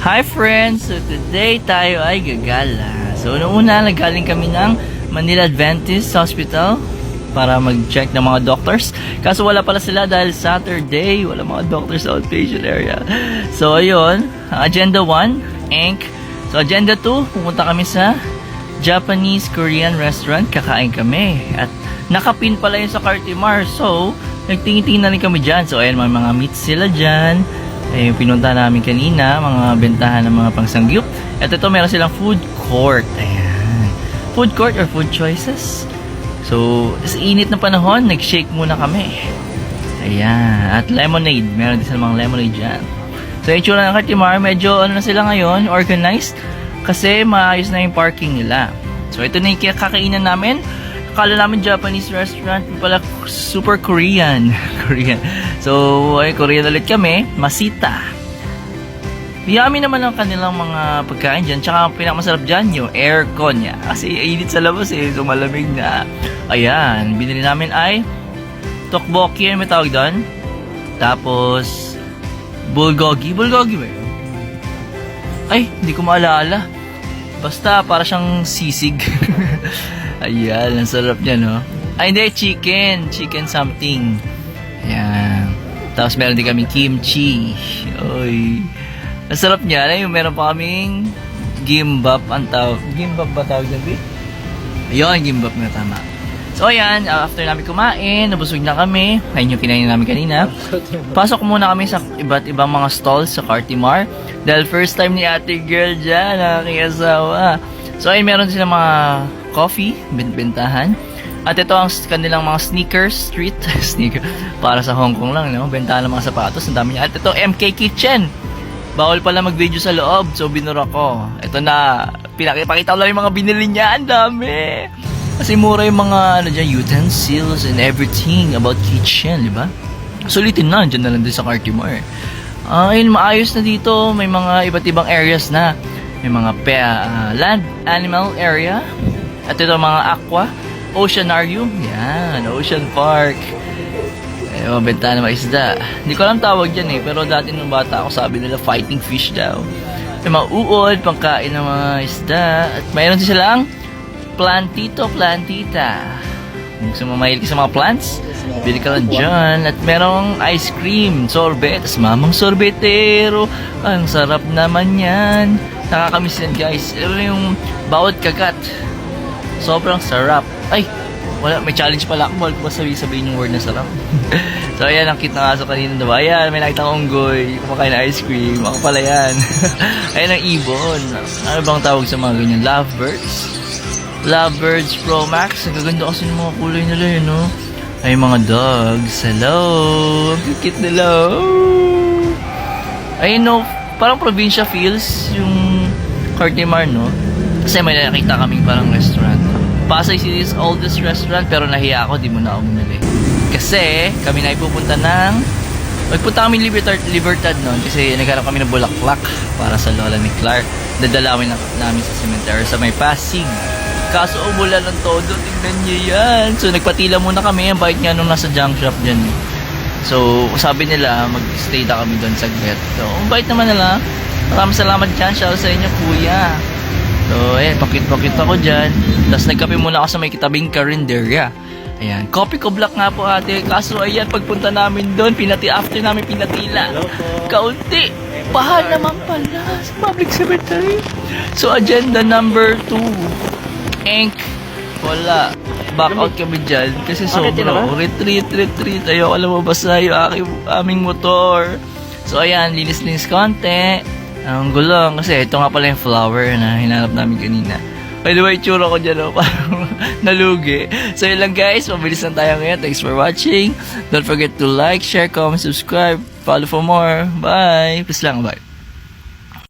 Hi friends! So today tayo ay gagala. So una nagaling kami ng Manila Adventist Hospital para mag-check ng mga doctors. Kaso wala pala sila dahil Saturday, wala mga doctors sa outpatient area. So ayun, Agenda 1, Inc. So Agenda 2, pumunta kami sa Japanese Korean restaurant, kakain kami. At nakapin pala yun sa Cartimar. So nagtingin-tingin na rin kami dyan. So ayan, mga meats sila dyan. Eh, yung pinunta namin kanina, mga bentahan ng mga pangsangyup. At ito, meron silang food court. Ayan. Food court or food choices. So, sa init na panahon, nag-shake muna kami. Ayan. At lemonade. Meron din silang mga lemonade dyan. So, yung tsura ng Cartimar, medyo ano na sila ngayon, organized. Kasi maayos na yung parking nila. So, ito na yung kakainan namin. Akala namin Japanese restaurant, pala super Korean. Korean. So, ay Korean ulit kami. Masita. Yummy naman ang kanilang mga pagkain dyan. Tsaka ang pinakamasarap dyan, yung aircon niya. Kasi init sa labas eh. So, malamig na. Ayan. Binili namin ay tteokbokki. May tawag doon. Tapos, bulgogi. Bulgogi ba yun? Ay, hindi ko maalala. Basta, para siyang sisig. Ayan, ang sarap niya, no? Ay, hindi, chicken. Chicken something. Ayan. Tapos meron din kaming kimchi. Oy. Ang sarap niya. Ay, meron pa kaming gimbap ang tawag. Gimbap ba tawag na, B? Ayun, gimbap na tama. So, ayan. After namin kumain, nabusog na kami. Ayun yung kinain namin kanina. Pasok muna kami sa iba't ibang mga stalls sa Cartimar. Dahil first time ni ate girl dyan, aking asawa. So, ayun, meron silang mga coffee, bentahan. At ito ang kanilang mga sneakers, street sneaker. Para sa Hong Kong lang, no? Bentahan ng mga sapatos, ang dami niya. At ito, MK Kitchen. Bawal pala mag-video sa loob, so binura ko. Ito na, pinakipakita ko lang yung mga binili niya. Ang dami! Kasi mura yung mga, ano dyan, utensils and everything about kitchen, di ba? Sulitin na, dyan na lang din sa Cartimar. Ayun, maayos na dito. May mga iba't ibang areas na. May mga land animal area. At ito mga aqua. Oceanarium. Yan. Ocean Park. Ayun, benta na mga isda. Hindi ko alam tawag dyan eh. Pero dati nung bata ako, sabi nila fighting fish daw. May mga uod, pangkain ng mga isda. At mayroon din silang plantito, plantita. Kung sumamahil ka sa mga plants, bili ka lang dyan. At merong ice cream, sorbet. Tapos mamang sorbetero. Ang sarap naman yan. Nakakamiss yan guys. Ano yung bawat kagat. Sobrang sarap. Ay, wala, may challenge pala ako. Bawal ko ba sabihin yung word na sarap. So ayan, ang cute na aso kanina diba? Ayan, may nakita kong unggoy. Kumakain na ice cream. Ako pala yan. Ayan ang ibon. Ano bang tawag sa mga ganyan? Lovebirds? Lovebirds Pro Max. Ang gaganda kasi ng mga kulay nila yun, no? Ay, mga dogs. Hello. Ang cute nila. Ay, no. Parang probinsya feels yung Cartimar, no? Kasi may nakita kaming parang restaurant. Pasay City's oldest restaurant, pero nahiya ako, di mo na ako bumili. Kasi kami na ipupunta ng... Nagpunta kami Libertad noon kasi naghanap kami ng bulaklak para sa lola ni Clark. Dadalawin namin sa cemetery sa may Pasig. Kaso umulan ng todo, tingnan niyo yan. So nagpatila muna kami, ang bait nga nung nasa junk shop dyan. So sabi nila, mag-stay na kami doon saglit. So ang bait naman nila. Maraming salamat dyan, shout sa inyo kuya. So ayan, pakit-pakit ako dyan. Tapos nagkape muna ako sa may kitabing karinderya. Ayan, coffee ko black nga po ate. Kaso ayan, pagpunta namin doon, after namin pinatila. Kaunti. Baha naman pala sa public cemetery. So agenda number 2. Inc. Wala. Back out kami dyan. Kasi sobra. Retreat. Ayaw alam mo basta yung aming motor. So ayan, linis-linis konti. Ang gulong. Kasi ito nga pala yung flower na hinanap namin kanina. By the way, tsura ko dyan, parang nalugi. So yun lang guys, mabilis lang tayo ngayon. Thanks for watching. Don't forget to like, share, comment, subscribe. Follow for more. Bye. Peace lang, bye.